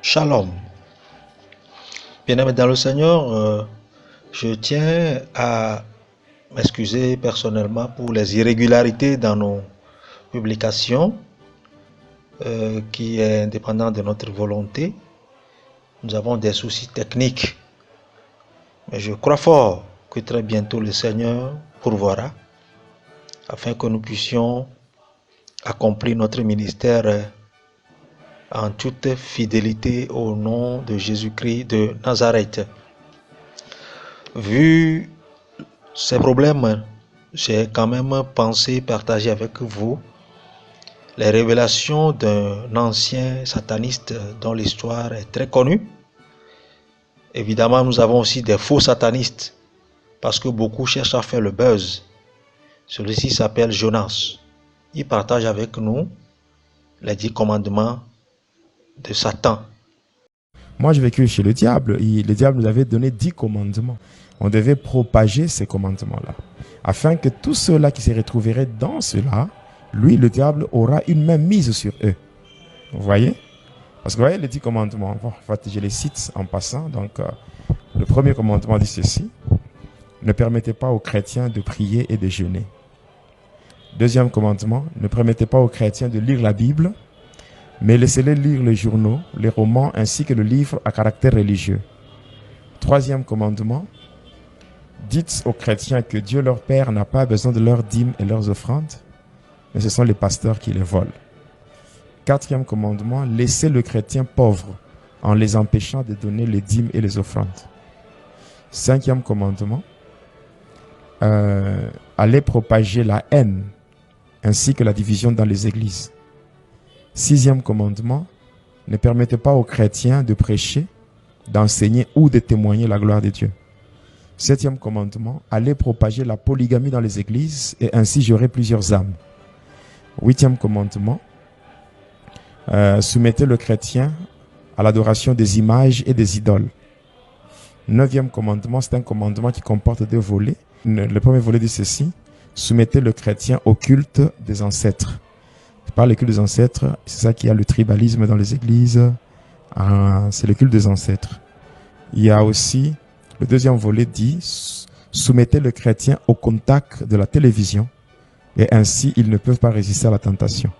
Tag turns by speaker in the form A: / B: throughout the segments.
A: Shalom. Bien-aimés dans le Seigneur, je tiens à m'excuser personnellement pour les irrégularités dans nos publications, qui est indépendant de notre volonté. Nous avons des soucis techniques, mais je crois fort que très bientôt le Seigneur pourvoira afin que nous puissions accomplir notre ministère en toute fidélité au nom de Jésus-Christ de Nazareth. Vu ces problèmes, j'ai quand même pensé partager avec vous les révélations d'un ancien sataniste dont l'histoire est très connue. Évidemment, nous avons aussi des faux satanistes parce que beaucoup cherchent à faire le buzz. Celui-ci s'appelle Jonas. Il partage avec nous les 10 commandements de Satan.
B: Moi, j'ai vécu chez le diable. Le diable nous avait donné 10 commandements. On devait propager ces commandements-là. Afin que tous ceux-là qui se retrouveraient dans cela, lui, le diable, aura une main mise sur eux. Vous voyez? Parce que vous voyez les 10 commandements. Bon, en fait, je les cite en passant. Donc, le premier commandement dit ceci. Ne permettez pas aux chrétiens de prier et de jeûner. Deuxième commandement, ne permettez pas aux chrétiens de lire la Bible, mais laissez-les lire les journaux, les romans ainsi que le livre à caractère religieux. Troisième commandement, dites aux chrétiens que Dieu leur Père n'a pas besoin de leurs dîmes et leurs offrandes, mais ce sont les pasteurs qui les volent. Quatrième commandement, laissez le chrétien pauvre en les empêchant de donner les dîmes et les offrandes. Cinquième commandement, allez propager la haine ainsi que la division dans les églises. Sixième commandement, ne permettez pas aux chrétiens de prêcher, d'enseigner ou de témoigner la gloire de Dieu. Septième commandement, allez propager la polygamie dans les églises et ainsi j'aurai plusieurs âmes. Huitième commandement, soumettez le chrétien à l'adoration des images et des idoles. Neuvième commandement, c'est un commandement qui comporte 2 volets. Le premier volet dit ceci, soumettez le chrétien au culte des ancêtres. Par le culte des ancêtres, c'est ça qui a le tribalisme dans les églises. C'est le culte des ancêtres. Il y a aussi, le deuxième volet dit, soumettez le chrétien au contact de la télévision et ainsi ils ne peuvent pas résister à la tentation.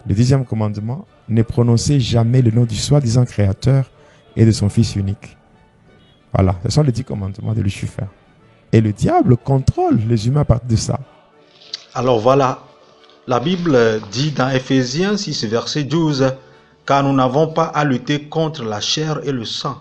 B: Le 10e commandement, ne prononcez jamais le nom du soi-disant créateur et de son fils unique. Voilà, ce sont les 10 commandements de Lucifer. Et le diable contrôle les humains à partir de ça.
A: Alors voilà. La Bible dit dans Ephésiens 6, verset 12, « Car nous n'avons pas à lutter contre la chair et le sang,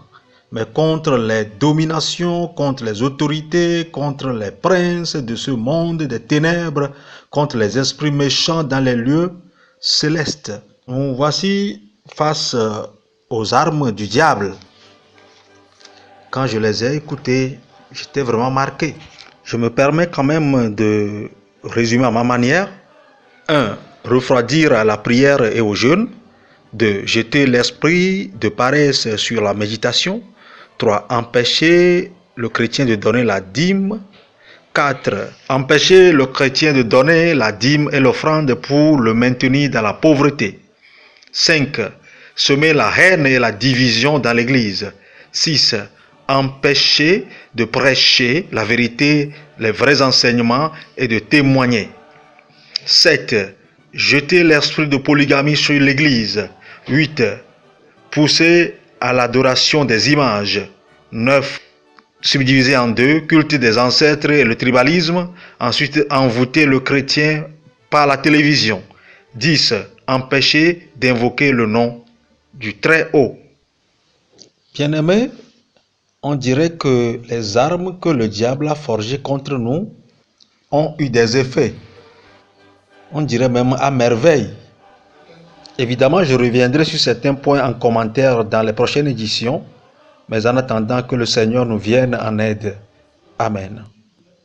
A: mais contre les dominations, contre les autorités, contre les princes de ce monde des ténèbres, contre les esprits méchants dans les lieux célestes. » Nous voici face aux armes du diable. Quand je les ai écoutées, j'étais vraiment marqué. Je me permets quand même de résumer à ma manière. 1. Refroidir à la prière et au jeûne. 2. Jeter l'esprit de paresse sur la méditation. 3. Empêcher le chrétien de donner la dîme. 4. Empêcher le chrétien de donner la dîme et l'offrande pour le maintenir dans la pauvreté. 5. Semer la haine et la division dans l'église. 6. Empêcher de prêcher la vérité, les vrais enseignements et de témoigner. 7. Jeter l'esprit de polygamie sur l'église. 8. Pousser à l'adoration des images. 9. Subdiviser en 2, culte des ancêtres et le tribalisme. Ensuite, envoûter le chrétien par la télévision. 10. Empêcher d'invoquer le nom du Très-Haut. Bien-aimés, on dirait que les armes que le diable a forgées contre nous ont eu des effets. On dirait même à merveille. Évidemment, je reviendrai sur certains points en commentaire dans les prochaines éditions, mais en attendant que le Seigneur nous vienne en aide. Amen.